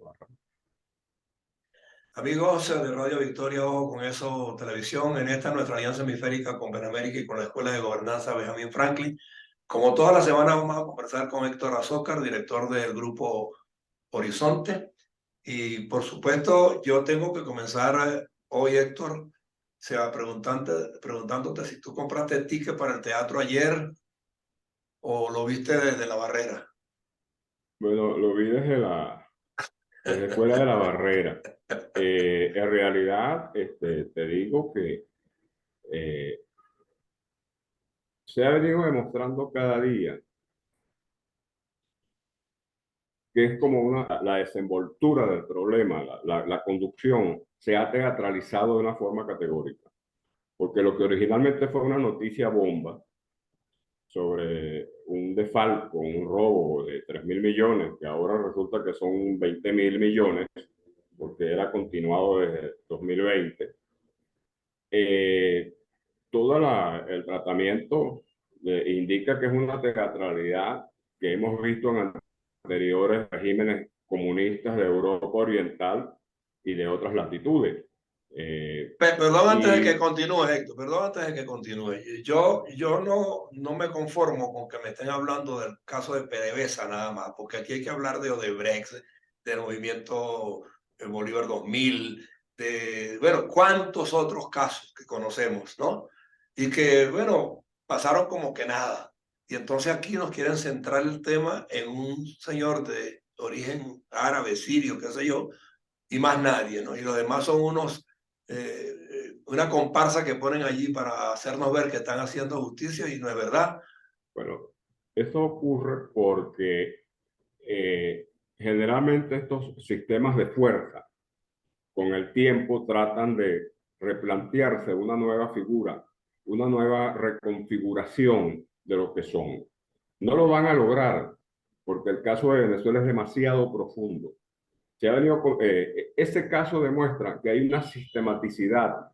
Navarra. Amigos de Radio Victoria, ojo con eso, televisión, en esta nuestra alianza hemisférica con Penamérica y con la Escuela de Gobernanza Benjamin Franklin. Como todas las semanas vamos a conversar con Héctor Azócar, director del grupo Horizonte. Y por supuesto, yo tengo que comenzar hoy, Héctor, preguntándote si tú compraste el ticket para el teatro ayer o lo viste desde la barrera. Bueno, lo vi desde fuera de la barrera. En realidad, te digo que eh, se ha venido demostrando cada día que es como la desenvoltura del problema, la conducción se ha teatralizado de una forma categórica. Porque lo que originalmente fue una noticia bomba sobre un desfalco, un robo de 3.000 millones, que ahora resulta que son 20.000 millones, porque era continuado desde 2020, todo el tratamiento indica que es una teatralidad que hemos visto en anteriores regímenes comunistas de Europa Oriental y de otras latitudes. Perdón antes de que Y continúe, Héctor, perdón antes de que continúe. Yo no me conformo con que me estén hablando del caso de PDVSA nada más, porque aquí hay que hablar de Odebrecht, del movimiento Bolívar 2000, bueno, cuántos otros casos que conocemos, ¿no? Y que, bueno, pasaron como que nada. Y entonces aquí nos quieren centrar el tema en un señor de origen árabe, sirio, qué sé yo, y más nadie, ¿no? Y los demás son una comparsa que ponen allí para hacernos ver que están haciendo justicia y no es verdad. bueno, eso ocurre porque generalmente estos sistemas de fuerza con el tiempo tratan de replantearse una nueva figura, una nueva reconfiguración de lo que son. No lo van a lograr porque el caso de Venezuela es demasiado profundo. Este caso demuestra que hay una sistematicidad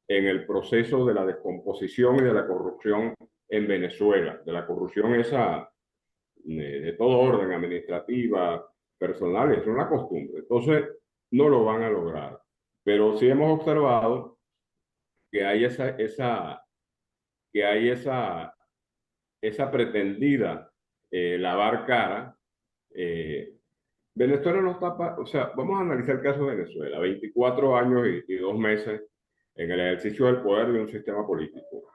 en el proceso de la descomposición y de la corrupción en Venezuela, de la corrupción esa de todo orden, administrativa, personal, es una costumbre. Entonces, no lo van a lograr. Pero sí hemos observado que hay esa pretendida lavar cara. Venezuela no está, o sea, vamos a analizar el caso de Venezuela, 24 años y 2 meses en el ejercicio del poder de un sistema político.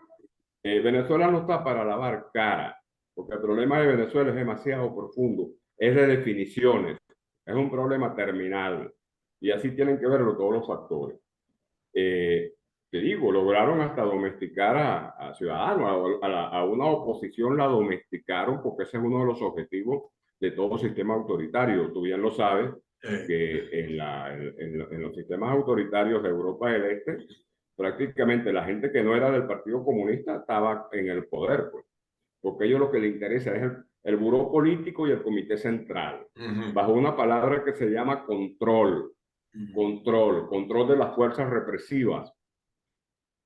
Venezuela no está para lavar cara, porque el problema de Venezuela es demasiado profundo, es de definiciones, es un problema terminal, y así tienen que verlo todos los factores. Eh, Te digo, lograron hasta domesticar a Ciudadanos, a una oposición la domesticaron, porque ese es uno de los objetivos de todo sistema autoritario. Tú bien lo sabes, que en los sistemas autoritarios de Europa del Este, prácticamente la gente que no era del Partido Comunista estaba en el poder, pues, porque a ellos lo que les interesa es el buró político y el comité central, bajo una palabra que se llama control, control de las fuerzas represivas.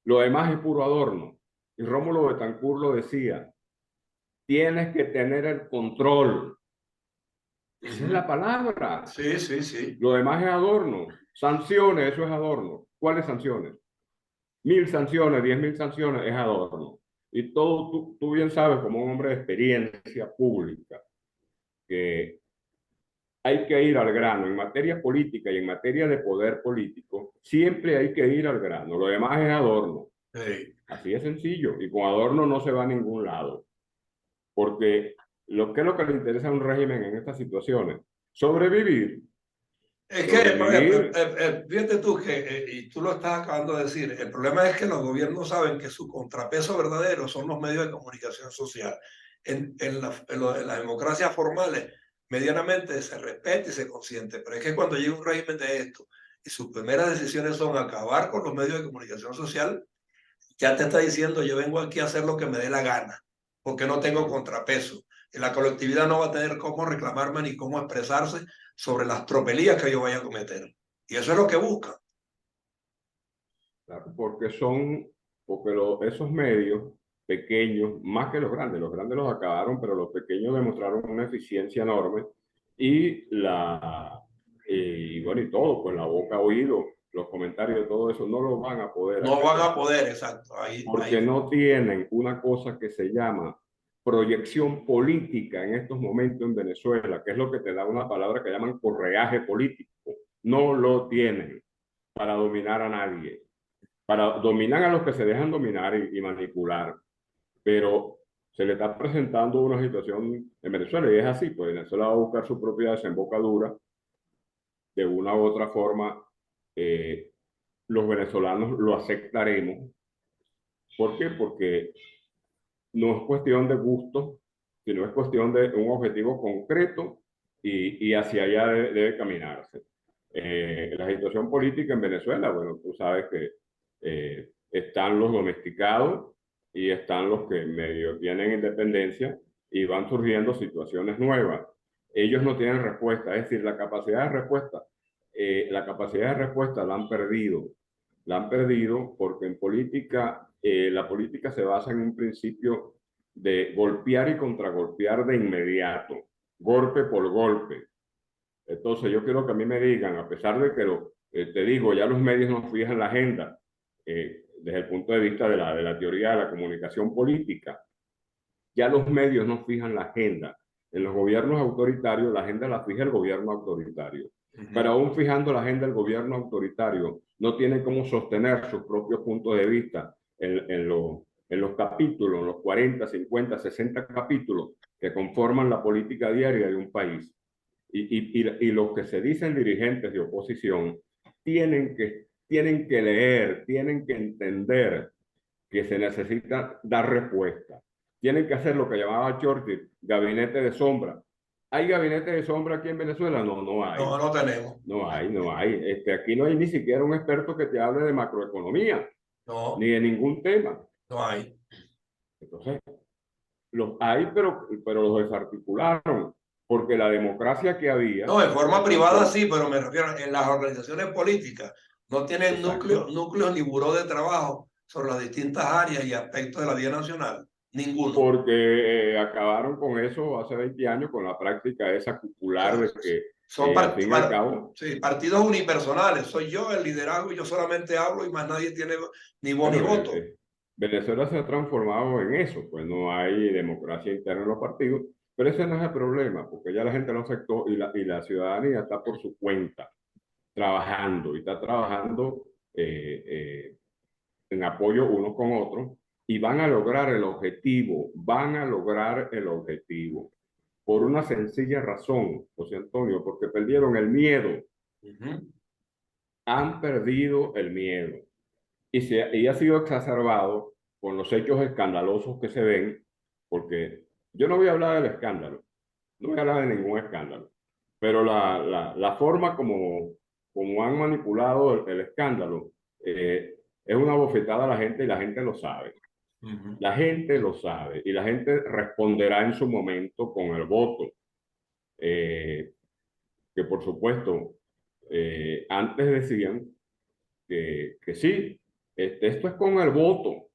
Lo demás es puro adorno. Y Rómulo Betancourt lo decía, tienes que tener el control. Esa es la palabra. Sí, sí, sí. Lo demás es adorno. Sanciones, eso es adorno. ¿Cuáles sanciones? 1.000 sanciones, 10.000 sanciones es adorno. Y todo, tú bien sabes, como un hombre de experiencia pública, que hay que ir al grano. En materia política y en materia de poder político, siempre hay que ir al grano. Lo demás es adorno. Sí. Así es sencillo. Y con adorno no se va a ningún lado. Porque ¿qué es lo que le interesa a un régimen en estas situaciones? Sobrevivir. Es que, Sobrevivir. fíjate tú que, y tú lo estás acabando de decir, el problema es que los gobiernos saben que su contrapeso verdadero son los medios de comunicación social. En las democracias formales, medianamente se respeta y se consiente, pero es que cuando llega un régimen de esto y sus primeras decisiones son acabar con los medios de comunicación social, ya te está diciendo, yo vengo aquí a hacer lo que me dé la gana, porque no tengo contrapeso. Y la colectividad no va a tener cómo reclamarme ni cómo expresarse sobre las tropelías que yo vaya a cometer. Y eso es lo que buscan. Claro, porque esos medios pequeños, más que los grandes los acabaron, pero los pequeños demostraron una eficiencia enorme y y bueno, y todo, pues la boca oído, los comentarios, todo eso, no lo van a poder No van hacer a poder, exacto. porque no tienen una cosa que se llama proyección política en estos momentos en Venezuela, que es lo que te da una palabra que llaman correaje político. No lo tienen para dominar a nadie. Para dominar a los que se dejan dominar y manipular. Pero se le está presentando una situación en Venezuela y es así, pues Venezuela va a buscar su propia desembocadura de una u otra forma. Los venezolanos lo aceptaremos. ¿Por qué? Porque no es cuestión de gusto, sino es cuestión de un objetivo concreto y hacia allá debe caminarse. La situación política en Venezuela, bueno, tú sabes que están los domesticados y están los que medio tienen independencia y van surgiendo situaciones nuevas. Ellos no tienen respuesta, es decir, la capacidad de respuesta la han perdido. La han perdido porque en política, la política se basa en un principio de golpear y contragolpear de inmediato, golpe por golpe. Entonces yo quiero que a mí me digan, a pesar de que te digo, ya los medios nos fijan la agenda, desde el punto de vista de la teoría de la comunicación política, ya los medios nos fijan la agenda. En los gobiernos autoritarios, la agenda la fija el gobierno autoritario. Pero aún fijando la agenda del gobierno autoritario, no tiene cómo sostener sus propios puntos de vista en los capítulos, en los 40, 50, 60 capítulos que conforman la política diaria de un país. Y los que se dicen dirigentes de oposición tienen que leer, tienen que entender que se necesita dar respuesta. Tienen que hacer lo que llamaba Churchill, gabinete de sombra. ¿Hay gabinete de sombra aquí en Venezuela? No, no hay. No, no tenemos. No hay, no hay. Aquí no hay ni siquiera un experto que te hable de macroeconomía, No, ni de ningún tema. no hay. Entonces, los hay, pero los desarticularon, porque la democracia que había... No, en forma privada sí, pero me refiero en las organizaciones políticas. No tienen Exacto. núcleos ni buró de trabajo sobre las distintas áreas y aspectos de la vida nacional. Ninguno. Porque acabaron con eso hace 20 años, con la práctica esa O sea, cupular de que son al fin y al cabo, sí, partidos unipersonales. Soy yo el liderazgo y yo solamente hablo y más nadie tiene ni voz ni bueno, voto. Venezuela se ha transformado en eso, pues no hay democracia interna en los partidos, pero ese no es el problema, porque ya la gente lo aceptó y la ciudadanía está por su cuenta, trabajando, y está trabajando en apoyo unos con otros, y van a lograr el objetivo, por una sencilla razón, José Antonio, porque perdieron el miedo, han perdido el miedo. Y ha sido exacerbado con los hechos escandalosos que se ven, porque yo no voy a hablar del escándalo, no voy a hablar de ningún escándalo, pero la forma como han manipulado el escándalo es una bofetada a la gente y la gente lo sabe. La gente lo sabe y la gente responderá en su momento con el voto. Eh, que por supuesto, antes decían que sí, esto es con el voto.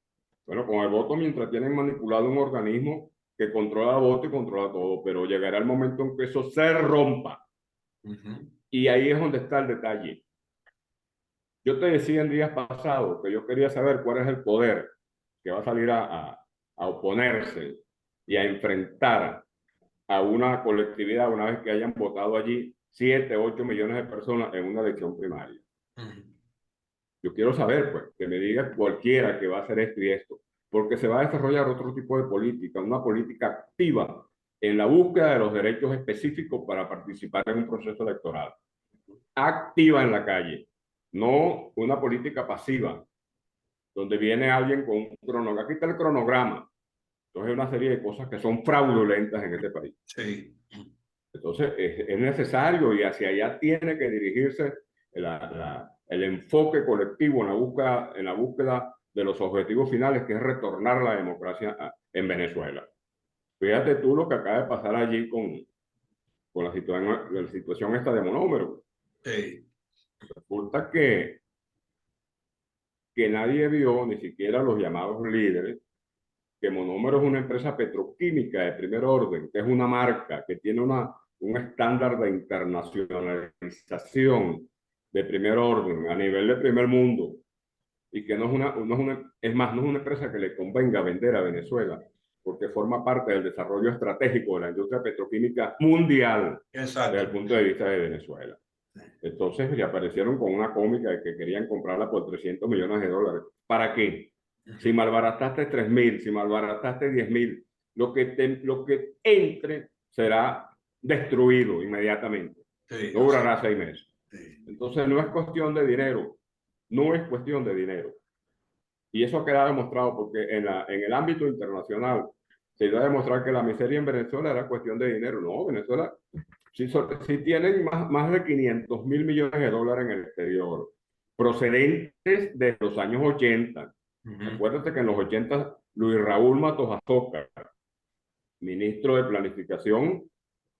Bueno, con el voto mientras tienen manipulado un organismo que controla el voto y controla todo, pero llegará el momento en que eso se rompa. Y ahí es donde está el detalle. Yo te decía en días pasados que yo quería saber cuál es el poder que va a salir a oponerse y a enfrentar a una colectividad una vez que hayan votado allí 7, 8 millones de personas en una elección primaria. Yo quiero saber, pues, que me diga cualquiera que va a hacer esto y esto, porque se va a desarrollar otro tipo de política, una política activa en la búsqueda de los derechos específicos para participar en un proceso electoral. Activa en la calle, no una política pasiva, donde viene alguien con un cronograma. Aquí está el cronograma. Entonces, hay una serie de cosas que son fraudulentas en este país. Sí. Entonces, es necesario y hacia allá tiene que dirigirse el enfoque colectivo en la búsqueda de los objetivos finales, que es retornar la democracia en Venezuela. Fíjate tú lo que acaba de pasar allí con la situación esta de Monómero. Sí. Resulta que nadie vio, ni siquiera los llamados líderes, que Monómero es una empresa petroquímica de primer orden, que es una marca, que tiene un estándar de internacionalización de primer orden, a nivel de primer mundo, y que es más, no es una empresa que le convenga vender a Venezuela, porque forma parte del desarrollo estratégico de la industria petroquímica mundial desde el Exacto. punto de vista de Venezuela. Entonces le aparecieron con una cómica de que querían comprarla por $300 millones. ¿Para qué? Si malbarataste 3.000, si malbarataste 10.000, lo que entre será destruido inmediatamente. Sí, No así durará es. 6 meses. Sí. Entonces no es cuestión de dinero, no es cuestión de dinero. Y eso queda demostrado porque en el ámbito internacional se iba a demostrar que la miseria en Venezuela era cuestión de dinero. No, Venezuela sí tienen más de $500.000 millones en el exterior, procedentes de los años 80. Ujú. Acuérdate que en los 80 Luis Raúl Matos Azocar, ministro de Planificación,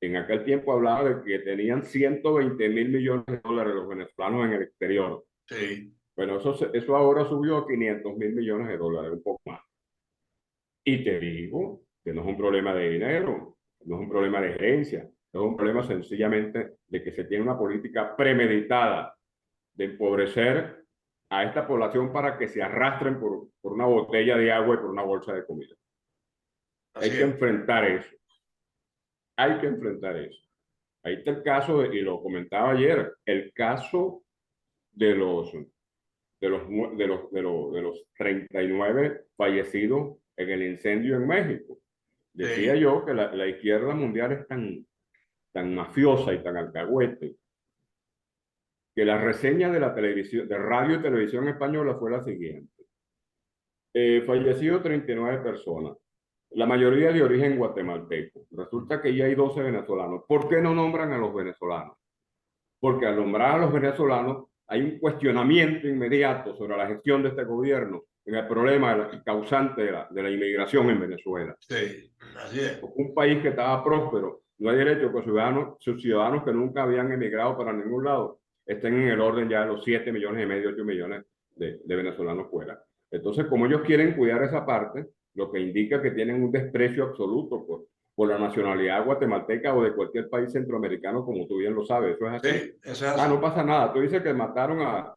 en aquel tiempo hablaba de que tenían $120.000 millones los venezolanos en el exterior. Sí. Bueno, eso ahora subió a $500.000 millones, un poco más. Y te digo que no es un problema de dinero, no es un problema de gerencia, es un problema sencillamente de que se tiene una política premeditada de empobrecer a esta población para que se arrastren por una botella de agua y por una bolsa de comida. Así Hay que es. enfrentar eso, hay que enfrentar eso. Ahí está el caso, y lo comentaba ayer, el caso de los 39 fallecidos en el incendio en México. Decía Sí. yo que la izquierda mundial es tan mafiosa y tan alcahuete que la reseña de la televisión, de radio y televisión española fue la siguiente. Fallecido 39 personas, la mayoría de origen guatemalteco. Resulta que ya hay 12 venezolanos. ¿Por qué no nombran a los venezolanos? Porque al nombrar a los venezolanos hay un cuestionamiento inmediato sobre la gestión de este gobierno en el problema causante de la inmigración en Venezuela. Sí. Así es. Porque un país que estaba próspero, no hay derecho que sus ciudadanos que nunca habían emigrado para ningún lado estén en el orden ya de los 7,5 millones, 8 millones de venezolanos fuera. Entonces, como ellos quieren cuidar esa parte, lo que indica que tienen un desprecio absoluto por la nacionalidad guatemalteca o de cualquier país centroamericano, como tú bien lo sabes, ¿eso es Sí, así? eso es Ah, no así. pasa nada. Tú dices que mataron a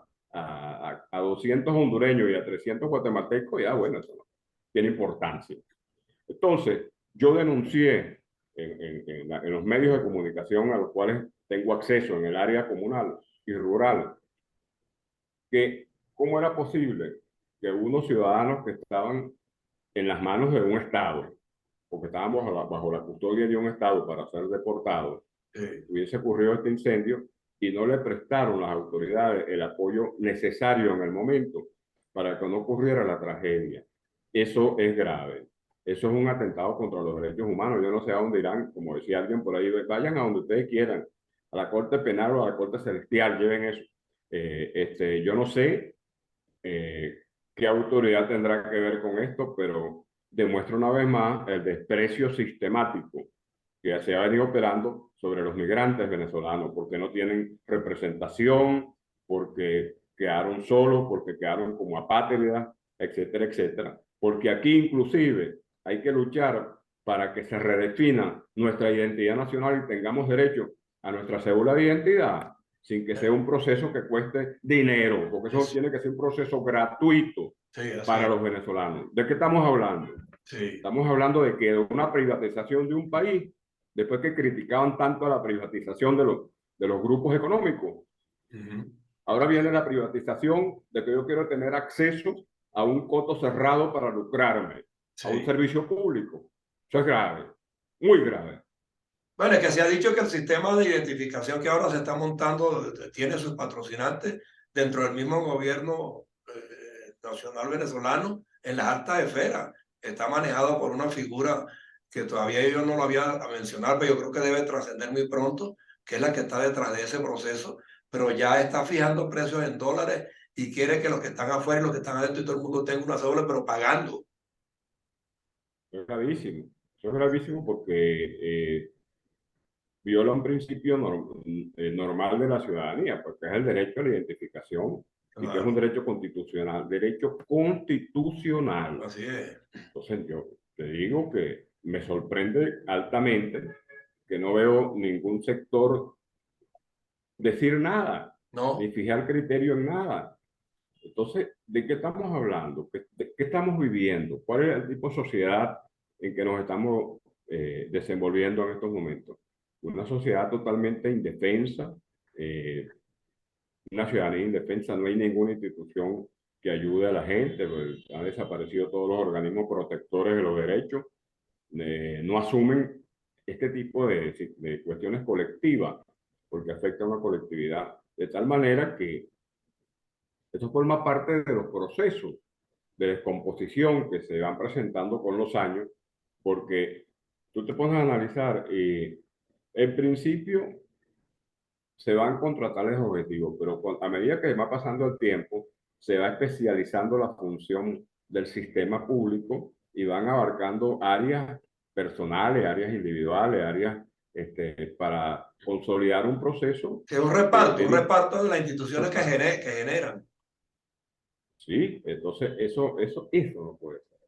200 hondureños y a 300 guatemaltecos, ya bueno, eso no tiene importancia. Entonces, yo denuncié en los medios de comunicación a los cuales tengo acceso en el área comunal y rural, que cómo era posible que unos ciudadanos que estaban en las manos de un Estado, porque estaban bajo la custodia de un Estado para ser deportados, Sí. hubiese ocurrido este incendio y no le prestaron las autoridades el apoyo necesario en el momento para que no ocurriera la tragedia. Eso es grave. Eso es un atentado contra los derechos humanos. Yo no sé a dónde irán, como decía alguien por ahí, vayan a donde ustedes quieran, a la Corte Penal o a la Corte Celestial, lleven eso. Yo no sé qué autoridad tendrá que ver con esto, pero demuestra una vez más el desprecio sistemático que se ha venido operando sobre los migrantes venezolanos, porque no tienen representación, porque quedaron solos, porque quedaron como apátridas, etcétera, etcétera. Porque aquí inclusive hay que luchar para que se redefina nuestra identidad nacional y tengamos derecho a nuestra cédula de identidad sin que sea un proceso que cueste dinero, porque eso Es- tiene que ser un proceso gratuito sí, así para es. los venezolanos. ¿De qué estamos hablando? Sí. Estamos hablando de que una privatización de un país, después que criticaban tanto a la privatización de los grupos económicos, Ujú. ahora viene la privatización de que yo quiero tener acceso a un coto cerrado para lucrarme, a un Sí. servicio público. Eso es grave, muy grave. Bueno, es que se ha dicho que el sistema de identificación que ahora se está montando tiene sus patrocinantes dentro del mismo gobierno nacional venezolano en las altas esferas. Está manejado por una figura que todavía yo no lo había a mencionar, pero yo creo que debe trascender muy pronto, que es la que está detrás de ese proceso, pero ya está fijando precios en dólares y quiere que los que están afuera y los que están adentro y todo el mundo tenga una cédula, pero pagando. Eso es gravísimo. Eso es gravísimo porque viola un principio normal de la ciudadanía, porque es el derecho a la identificación y que es un Claro, derecho constitucional, derecho constitucional. así es. Entonces yo te digo que me sorprende altamente que no veo ningún sector decir nada, No, ni fijar criterio en nada. Entonces, ¿de qué estamos hablando? ¿De qué estamos viviendo? ¿Cuál es el tipo de sociedad en que nos estamos desenvolviendo en estos momentos? Una sociedad totalmente indefensa, eh, una ciudadanía indefensa, no hay ninguna institución que ayude a la gente, pues, han desaparecido todos los organismos protectores de los derechos, no asumen este tipo de cuestiones colectivas, porque afecta a una colectividad, de tal manera que esto forma parte de los procesos de descomposición que se van presentando con los años, porque tú te pones a analizar y en principio se van contra tales objetivos, pero a medida que va pasando el tiempo, se va especializando la función del sistema público y van abarcando áreas personales, áreas individuales, áreas para consolidar un proceso que es de un reparto de las instituciones que generan. sí, entonces eso no puede ser.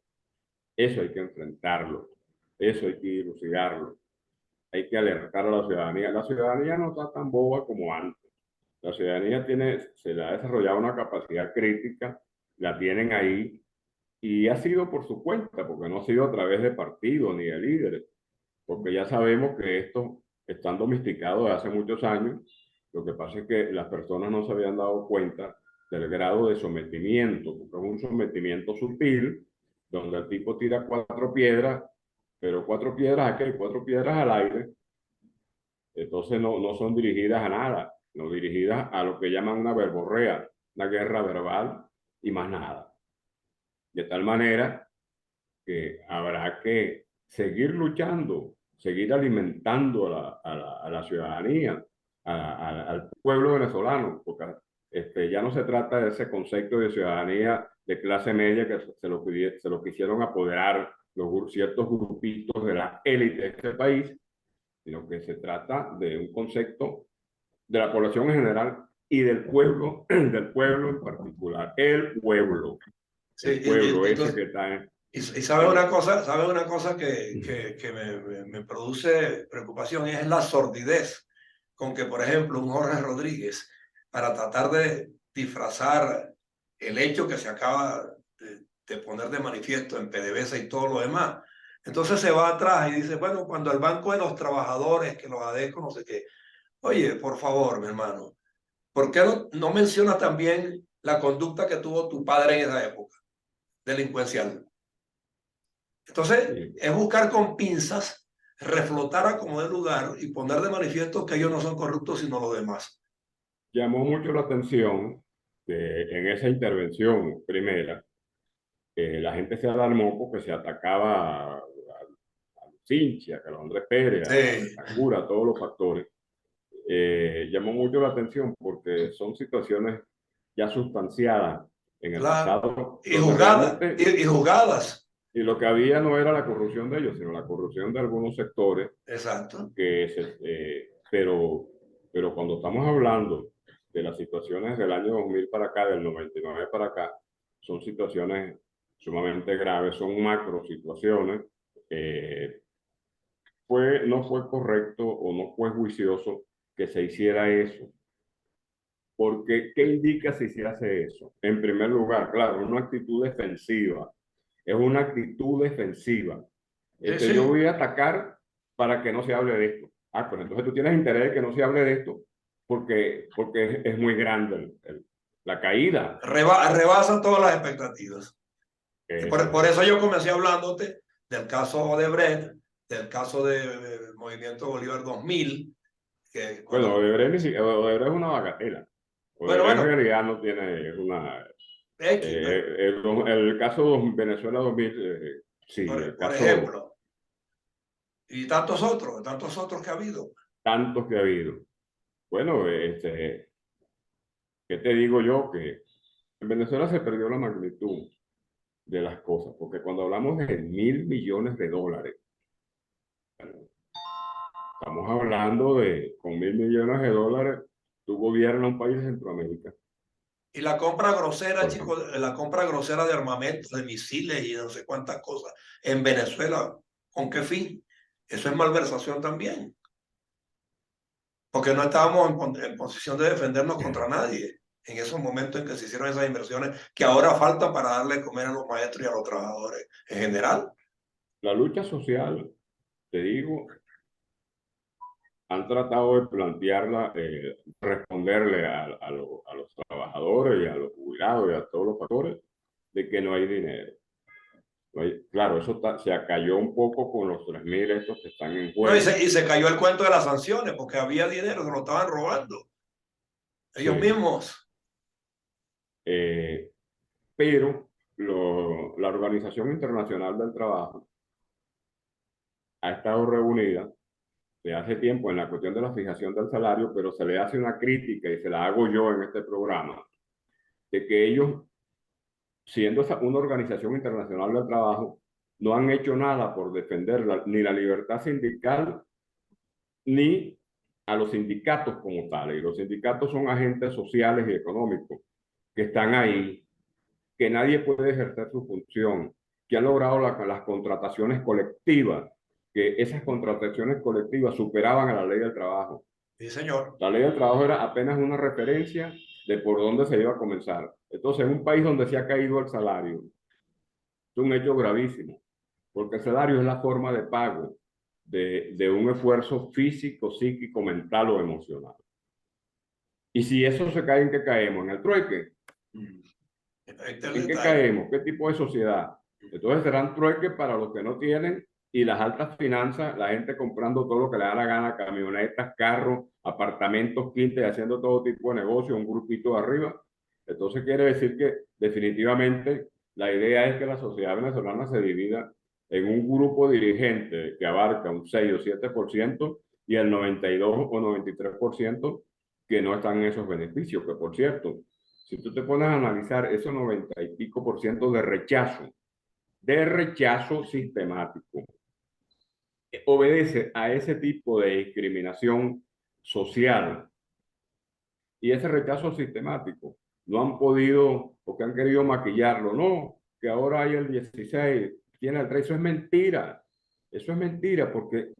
Eso hay que enfrentarlo, eso hay que dilucidarlo, hay que alertar a la ciudadanía. La ciudadanía no está tan boba como antes. La ciudadanía se le ha desarrollado una capacidad crítica, la tienen ahí y ha sido por su cuenta, porque no ha sido a través de partidos ni de líderes, porque ya sabemos que esto están domesticados desde hace muchos años. Lo que pasa es que las personas no se habían dado cuenta del grado de sometimiento, porque es un sometimiento sutil, donde el tipo tira cuatro piedras, pero cuatro piedras aquí, cuatro piedras al aire, entonces no son dirigidas a nada, no dirigidas a lo que llaman una verborrea, una guerra verbal y más nada. De tal manera que habrá que seguir luchando, seguir alimentando a la ciudadanía, al pueblo venezolano, porque ya no se trata de ese concepto de ciudadanía de clase media que se lo quisieron apoderar ciertos grupitos de la élite de este país, sino que se trata de un concepto de la población en general y del pueblo en particular, Sí, el pueblo ese entonces, que está en... sabe una cosa que me produce preocupación y es la sordidez con que, por ejemplo, un Jorge Rodríguez, para tratar de disfrazar el hecho que se acaba de poner de manifiesto en PDVSA y todo lo demás, entonces se va atrás y dice, bueno, cuando el Banco de los Trabajadores, que los ADECO, no sé qué, oye, por favor, mi hermano, ¿por qué no mencionas también la conducta que tuvo tu padre en esa época, delincuencial? Entonces, Sí. es buscar con pinzas, reflotar a como de lugar y poner de manifiesto que ellos no son corruptos sino los demás. Llamó mucho la atención que en esa intervención primera, la gente se alarmó porque se atacaba a Lucinchi, a Carlos Andrés Pérez, a Sí. Betacura, a todos los factores. Llamó mucho la atención porque son situaciones ya sustanciadas en el Claro. pasado, Y donde juzgadas, realmente, y juzgadas. y lo que había no era la corrupción de ellos, sino la corrupción de algunos sectores Exacto. pero cuando estamos hablando de las situaciones del año 2000 para acá, del 99 para acá, son situaciones sumamente graves, son macro situaciones. No fue correcto o no fue juicioso que se hiciera eso. Porque, ¿qué indica si se hace eso? En primer lugar, claro, una actitud defensiva. Es una actitud defensiva. Sí, Yo sí. voy a atacar para que no se hable de esto. Ah, pues entonces tú tienes interés de que no se hable de esto porque es muy grande la caída. Rebasan todas las expectativas. Eso Por es. eso yo comencé hablándote del caso de Brecht, del caso de Movimiento Bolívar 2000, que Bueno, cuando... Odebrecht es una bagatela. Bueno, Odebrecht en bueno, realidad no tiene es una... X, pero, el caso de Venezuela 2000, sí, el por caso ejemplo, y tantos otros que ha habido. tantos que ha habido. Bueno, ¿qué te digo yo? Que en Venezuela se perdió la magnitud de las cosas, porque cuando hablamos de 1.000 millones de dólares, estamos hablando de, con 1.000 millones de dólares, tú gobiernas un país de Centroamérica. Y la compra grosera, Por chicos, ejemplo. la compra grosera de armamentos, de misiles y no sé cuántas cosas en Venezuela, ¿con qué fin? Eso es malversación también. porque no estábamos en posición de defendernos contra nadie en esos momentos en que se hicieron esas inversiones que ahora faltan para darle de comer a los maestros y a los trabajadores en general. La lucha social, te digo, han tratado de plantearla, responderle a los trabajadores y a los jubilados y a todos los factores de que no hay dinero. Claro, eso se acalló un poco con los 3.000 estos que están en No, juego. y se cayó el cuento de las sanciones porque había dinero, se lo estaban robando ellos Sí, mismos. eh, pero la Organización Internacional del Trabajo ha estado reunida de hace tiempo en la cuestión de la fijación del salario, pero se le hace una crítica y se la hago yo en este programa, de que ellos, siendo una organización internacional del trabajo, no han hecho nada por defender ni la libertad sindical ni a los sindicatos como tales. Y los sindicatos son agentes sociales y económicos que están ahí, que nadie puede ejercer su función, que han logrado las contrataciones colectivas, que esas contrataciones colectivas superaban a la ley del trabajo. Sí, señor. La ley del trabajo era apenas una referencia de por dónde se iba a comenzar. Entonces, en un país donde se ha caído el salario, es un hecho gravísimo, porque el salario es la forma de pago de un esfuerzo físico, psíquico, mental o emocional. Y si eso se cae, ¿en qué caemos? En el trueque. ¿En qué caemos? ¿Qué tipo de sociedad? Entonces serán trueques para los que no tienen y las altas finanzas, la gente comprando todo lo que le da la gana, camionetas, carros, apartamentos, quintas, haciendo todo tipo de negocio, un grupito de arriba. Entonces quiere decir que definitivamente la idea es que la sociedad venezolana se divida en un grupo dirigente que abarca un 6 o 7% y el 92 o 93% que no están en esos beneficios, que por cierto, si tú te pones a analizar esos 90 y pico por ciento de rechazo sistemático, obedece a ese tipo de discriminación social y ese rechazo sistemático. No han podido, porque han querido maquillarlo, no, que ahora hay el 16, tiene el 3, eso es mentira, porque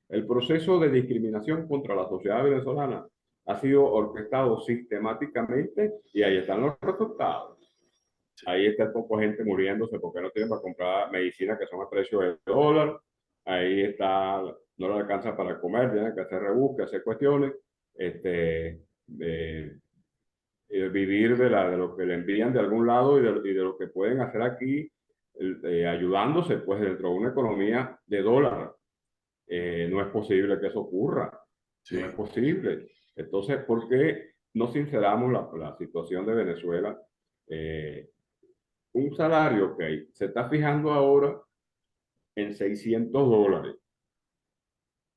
el proceso de discriminación contra la sociedad venezolana ha sido orquestado sistemáticamente y ahí están los resultados. Ahí está el poco gente muriéndose porque no tienen para comprar medicina que son a precio de dólar. Ahí está, no le alcanza para comer, tienen que hacer rebusques, hacer cuestiones, este, de, vivir de lo que le envían de algún lado y de lo que pueden hacer aquí, ayudándose pues dentro de una economía de dólar. No es posible que eso ocurra, Sí. no es posible. Entonces, ¿por qué no sinceramos la situación de Venezuela? Un salario que se está fijando ahora en $600,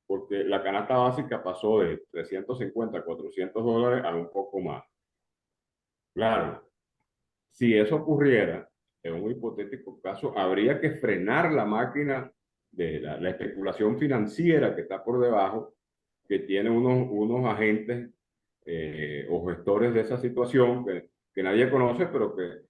porque la canasta básica pasó de 350 a $400 a un poco más. Claro, si eso ocurriera, en un hipotético caso, habría que frenar la máquina de la especulación financiera que está por debajo, que tiene unos agentes o gestores de esa situación que nadie conoce, pero que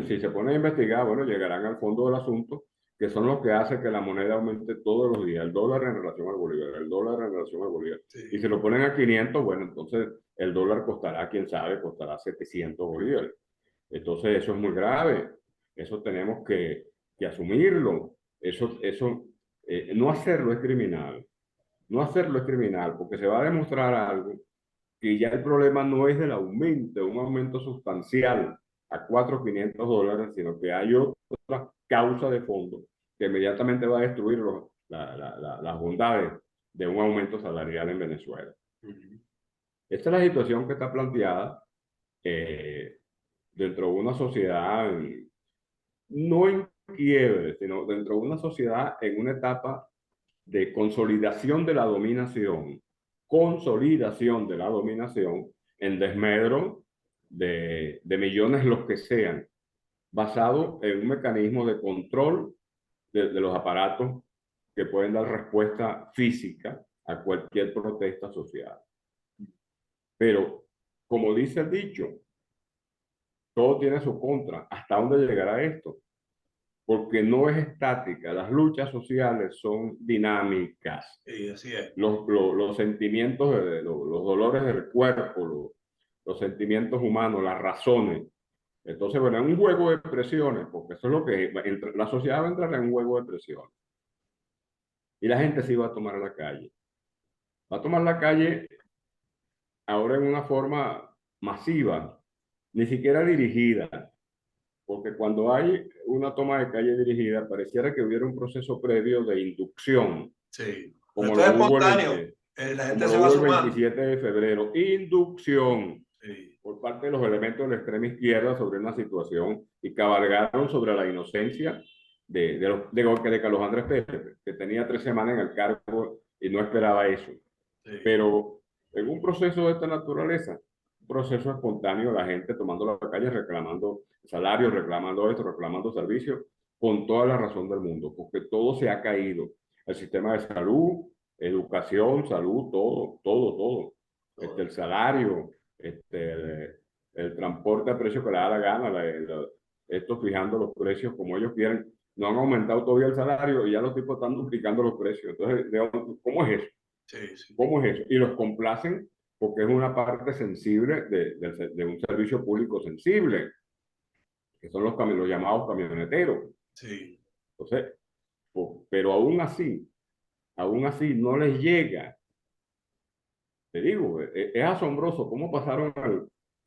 si se pone a investigar, bueno, llegarán al fondo del asunto, que son los que hacen que la moneda aumente todos los días, el dólar en relación al bolívar, el dólar en relación al bolívar. Sí. Y si lo ponen a 500, bueno, entonces el dólar costará, quién sabe, costará 700 bolívares. Entonces eso es muy grave, eso tenemos que asumirlo, no hacerlo es criminal, no hacerlo es criminal, porque se va a demostrar algo que ya el problema no es del aumento, un aumento sustancial a $4.500, sino que hay otra causa de fondo que inmediatamente va a destruir las bondades de un aumento salarial en Venezuela. Esta es la situación que está planteada eh, dentro de una sociedad, no en quiebre, sino dentro de una sociedad en una etapa de consolidación de la dominación en desmedro de millones los que sean, basado en un mecanismo de control de los aparatos que pueden dar respuesta física a cualquier protesta social. Pero, como dice el dicho, todo tiene su contra. ¿Hasta dónde llegará esto? porque no es estática. Las luchas sociales son dinámicas. Sí, así es. Los sentimientos, los dolores del cuerpo, los sentimientos humanos, las razones. Entonces, bueno, es un juego de presiones, porque eso es lo que la sociedad va a entrar en un juego de presiones. Y la gente sí va a tomar la calle. Va a tomar la calle ahora en una forma masiva, ni siquiera dirigida, porque cuando hay una toma de calle dirigida, pareciera que hubiera un proceso previo de inducción, Sí. como Esto lo es hubo espontáneo. La como gente lo se va hubo el sumando. 27 de febrero. Inducción Sí. por parte de los elementos de la extrema izquierda sobre una situación y cabalgaron sobre la inocencia de Carlos Andrés Pérez, que tenía 3 semanas en el cargo y no esperaba eso. Sí. Pero en un proceso de esta naturaleza, un proceso espontáneo, la gente tomando la calle, reclamando salarios, reclamando esto, reclamando servicios, con toda la razón del mundo, porque todo se ha caído. El sistema de salud, educación, salud, todo. El salario, el transporte a precios que le da la gana, esto fijando los precios como ellos quieren. No han aumentado todavía el salario y ya los tipos están duplicando los precios. Entonces, ¿cómo es eso? Sí, sí. ¿Cómo es eso? Y los complacen porque es una parte sensible de un servicio público sensible, que son los llamados camioneteros. Sí. Entonces, pero aún así no les llega. Te digo, es asombroso cómo pasaron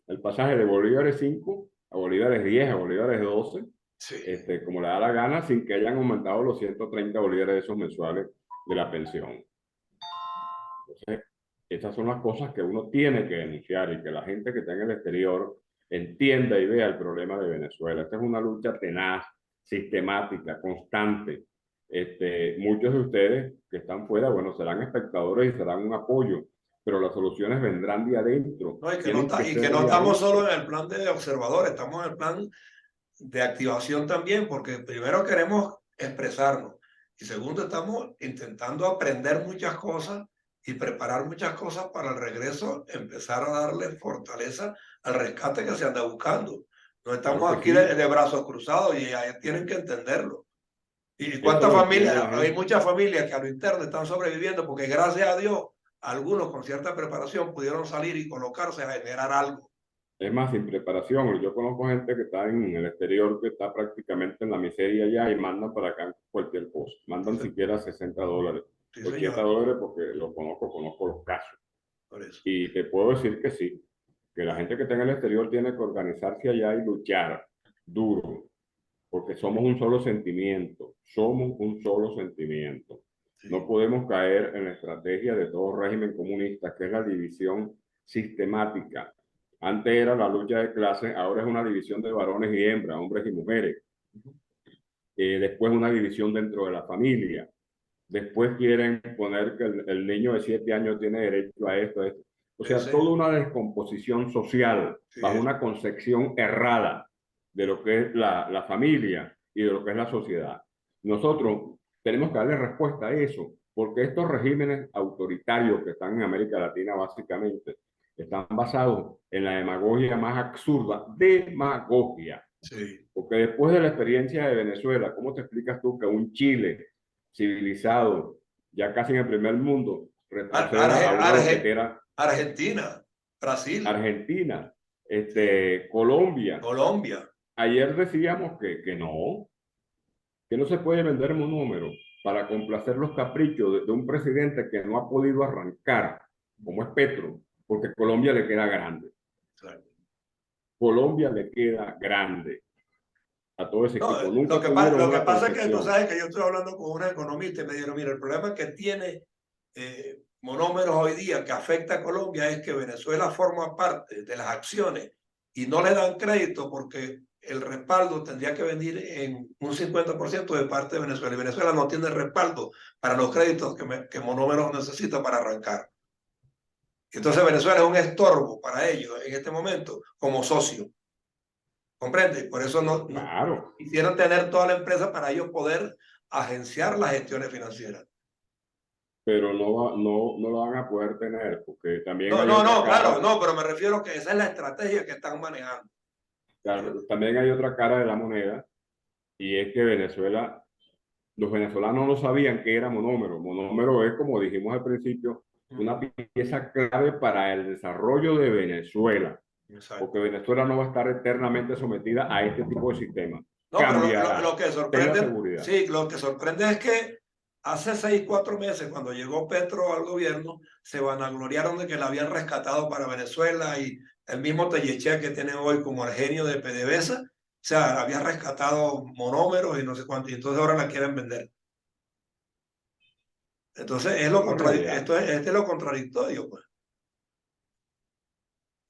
el pasaje de Bolívares 5 a Bolívares 10 a Bolívares 12, Sí. como le da la gana, sin que hayan aumentado los 130 bolívares de esos mensuales de la pensión. Entonces, esas son las cosas que uno tiene que denunciar y que la gente que está en el exterior entienda y vea el problema de Venezuela. Esta es una lucha tenaz, sistemática, constante. Muchos de ustedes que están fuera, bueno, serán espectadores y serán un apoyo, pero las soluciones vendrán de adentro. No, Tienen que y que ser no de estamos adentro. solo en el plan de observadores, estamos en el plan de activación también, porque primero queremos expresarnos y segundo estamos intentando aprender muchas cosas y preparar muchas cosas para el regreso, empezar a darle fortaleza al rescate que se anda buscando. No Claro estamos que aquí sí. de brazos cruzados y ahí tienen que entenderlo. ¿Y Eso cuántas lo entiende familias? la Hay gente. muchas familias que a lo interno están sobreviviendo porque gracias a Dios algunos con cierta preparación pudieron salir y colocarse a generar algo. Es más, sin preparación. Yo conozco gente que está en el exterior, que está prácticamente en la miseria ya y mandan para acá cualquier cosa. Mandan Sí, siquiera $60, sí, señor, $80 porque conozco los casos. por eso. Y te puedo decir que sí, que la gente que está en el exterior tiene que organizarse allá y luchar duro, porque somos un solo sentimiento. No Sí, podemos caer en la estrategia de todo régimen comunista, que es la división sistemática. Antes era la lucha de clases, ahora es una división de varones y hembras, hombres y mujeres. Después una división dentro de la familia. Después quieren poner que el niño de 7 años tiene derecho a esto, a esto. O sea, ese, toda una descomposición social sí, bajo una concepción errada de lo que es la familia y de lo que es la sociedad. Nosotros tenemos que darle respuesta a eso, porque estos regímenes autoritarios que están en América Latina básicamente están basados en la demagogia más absurda, demagogia. sí. Porque después de la experiencia de Venezuela, ¿cómo te explicas tú que un Chile civilizado, ya casi en el primer mundo, retroceda a una lo que era Argentina, Brasil, Argentina, Colombia? Colombia. Ayer decíamos que no se puede vender un número para complacer los caprichos de un presidente que no ha podido arrancar, como es Petro, porque Colombia le queda grande. Colombia le queda grande a todo ese No, equipo. Nunca tuvieron lo que una pasa es que tú concepción. sabes que yo estoy hablando con una economista y me dijeron, mira, el problema que tiene monómeros hoy día que afecta a Colombia es que Venezuela forma parte de las acciones y no le dan crédito porque el respaldo tendría que venir en un 50% de parte de Venezuela y Venezuela no tiene respaldo para los créditos que monómeros necesita para arrancar. Entonces Venezuela es un estorbo para ellos en este momento como socio. ¿Comprende? Por eso no Claro, quisieran tener toda la empresa para ellos poder agenciar las gestiones financieras. pero no lo van a poder tener, porque también No, hay no, otra no, claro, cara, no, pero me refiero que esa es la estrategia que están manejando. claro, también hay otra cara de la moneda, y es que Venezuela, los venezolanos no sabían qué era monómero. Monómero es, como dijimos al principio, una pieza clave para el desarrollo de Venezuela, Exacto. porque Venezuela no va a estar eternamente sometida a este tipo de sistemas. No, pero Cambiará, lo que tenga sorprende, seguridad. sí, lo que sorprende es que hace 6, 4 meses, cuando llegó Petro al gobierno, se vanagloriaron de que la habían rescatado para Venezuela y el mismo Tellechea que tienen hoy como el genio de PDVSA, o sea, había rescatado monómeros y no sé cuánto, y entonces ahora la quieren vender. Entonces, No, en realidad, este es lo contradictorio, pues.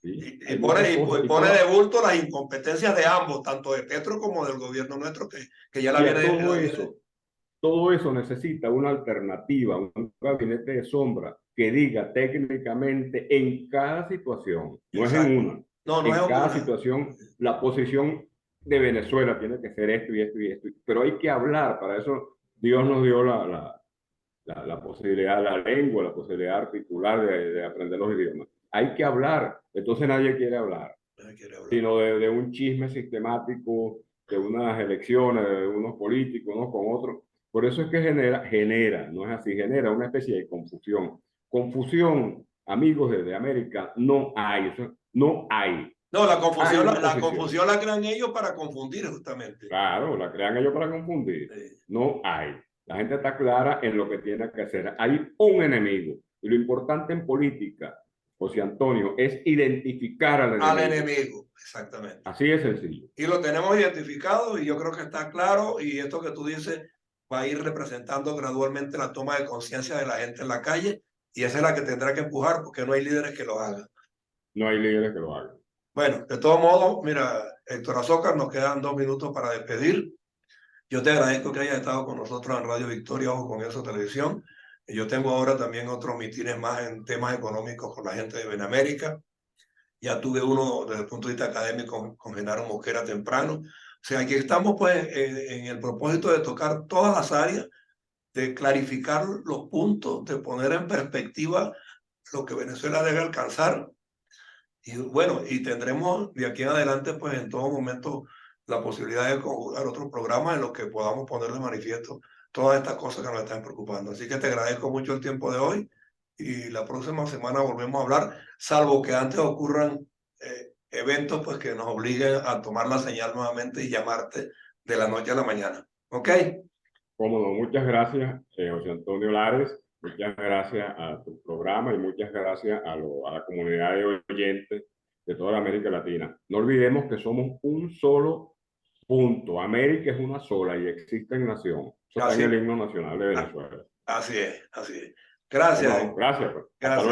sí, Y hay muchas cosas. y pone de bulto las incompetencias de ambos, tanto de Petro como del gobierno nuestro, que ya Y a la viene. todo eso necesita una alternativa, un gabinete de sombra que diga técnicamente en cada situación, no es en Exacto. una, No, no es en cada una. situación la posición de Venezuela tiene que ser esto y esto y esto, pero hay que hablar, para eso Dios nos dio la posibilidad, la lengua, la posibilidad articular de aprender los idiomas. Hay que hablar, entonces nadie quiere hablar, Nadie quiere hablar. sino de un chisme sistemático, de unas elecciones, de unos políticos, unos con otros. Por eso es que genera, no es así, genera una especie de confusión. Confusión, amigos de América, no hay, eso, no hay. No, Hay una la posición. confusión la crean ellos para confundir justamente. Claro, la crean ellos para confundir. No hay. La gente está clara en lo que tiene que hacer. Hay un enemigo. Y lo importante en política, José Antonio, es identificar al Al enemigo. enemigo, exactamente. Así es sencillo. Y lo tenemos identificado y yo creo que está claro y esto que tú dices va a ir representando gradualmente la toma de conciencia de la gente en la calle y esa es la que tendrá que empujar porque no hay líderes que lo hagan. No hay líderes que lo hagan. Bueno, de todos modos, mira, Héctor Azócar, nos quedan 2 minutos para despedir. Yo te agradezco que hayas estado con nosotros en Radio Victoria o con eso Televisión. Yo tengo ahora también otros mitines más en temas económicos con la gente de Benamérica. Ya tuve uno desde el punto de vista académico con Genaro Mosquera temprano. O sea, aquí estamos pues en el propósito de tocar todas las áreas, de clarificar los puntos, de poner en perspectiva lo que Venezuela debe alcanzar. Y bueno, y tendremos de aquí en adelante pues en todo momento la posibilidad de conjugar otros programas en los que podamos poner de manifiesto todas estas cosas que nos están preocupando. Así que te agradezco mucho el tiempo de hoy y la próxima semana volvemos a hablar, salvo que antes ocurran eventos pues que nos obliguen a tomar la señal nuevamente y llamarte de la noche a la mañana. ¿Ok? Cómodo, muchas gracias, José Antonio Lares. Muchas gracias a tu programa y muchas gracias a la comunidad de oyentes de toda la América Latina. No olvidemos que somos un solo punto. América es una sola y existe en nación. Eso está en el Así, himno nacional de Venezuela. así es, así es. Gracias. Cómo no, gracias, pues. Hasta Gracias. luego.